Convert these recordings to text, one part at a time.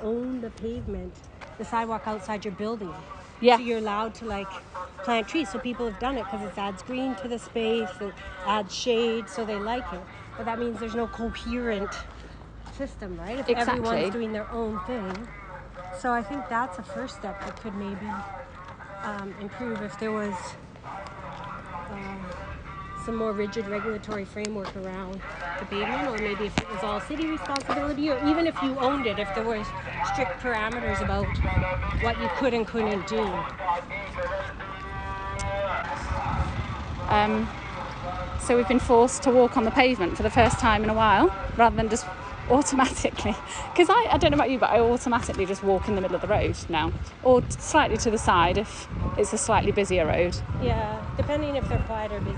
own the pavement, the sidewalk outside your building. Yeah. So you're allowed to like plant trees. So people have done it because it adds green to the space, it adds shade, so they like it. But that means there's no coherent system, right? If everyone's doing their own thing. So I think that's a first step that could maybe improve if there was some more rigid regulatory framework around the pavement, or maybe if it was all city responsibility, or even if you owned it, if there were strict parameters about what you could and couldn't do. So we've been forced to walk on the pavement for the first time in a while, rather than just automatically, because I don't know about you, but I automatically just walk in the middle of the road now, or slightly to the side if it's a slightly busier road. Yeah, depending if they're quiet or busy.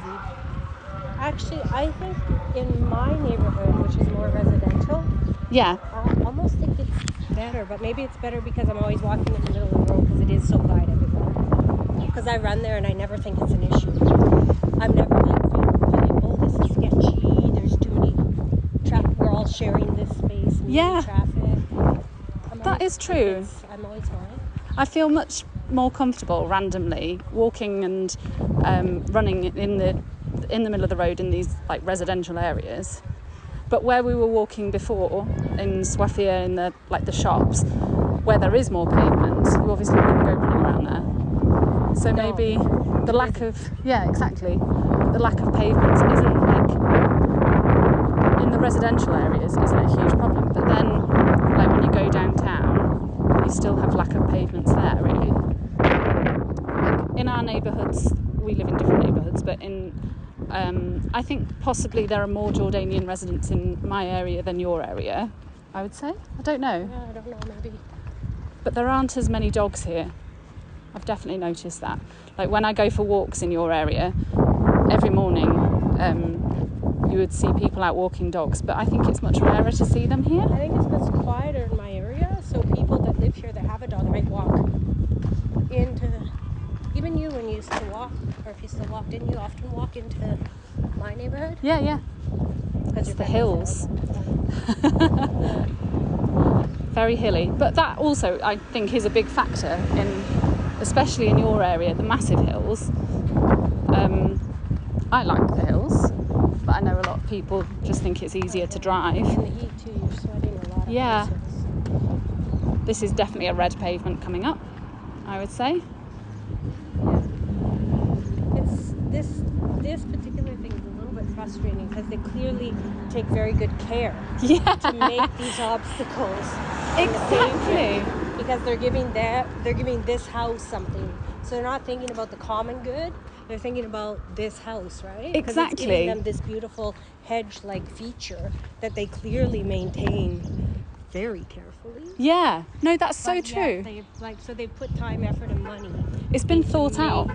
Actually, I think in my neighborhood, which is more residential, yeah, I almost think it's better, but maybe it's better because I'm always walking in the middle of the road because it is so quiet everywhere. Because I run there and I never think it's an issue. I'm never like feeling, oh, this is sketchy, there's too many traffic, we're all sharing this space, traffic. That is true. I'm always fine. I feel much more comfortable randomly walking and running in the middle of the road in these like residential areas. But where we were walking before in Swefieh, in the shops, where there is more pavement, you obviously wouldn't go running around there. So maybe the lack of the lack of pavements isn't like in the residential areas isn't a huge problem. But then like when you go downtown, you still have lack of pavements there really. Like in our neighbourhoods, we live in different neighbourhoods, but I think possibly there are more Jordanian residents in my area than your area, I would say. I don't know. Yeah, I don't know, maybe. But there aren't as many dogs here. I've definitely noticed that. Like when I go for walks in your area, every morning you would see people out walking dogs, but I think it's much rarer to see them here. I think it's because it's quieter in my area, so people that live here that have a dog might walk into... Even you, when you used to walk, or if you still walk, didn't you often walk into my neighborhood? Yeah. It's the hills. Very hilly. But that also, I think, is a big factor, especially in your area, the massive hills. I like the hills, but I know a lot of people just think it's easier to drive. In the heat, too, you're sweating a lot. Yeah. This is definitely a red pavement coming up, I would say. This particular thing is a little bit frustrating because they clearly take very good care to make these obstacles. Exactly. Because they're giving this house something. So they're not thinking about the common good. They're thinking about this house, right? Exactly. It's giving them this beautiful hedge-like feature that they clearly maintain very carefully. Yeah. No, that's so true. So they put time, effort, and money. It's been thought out.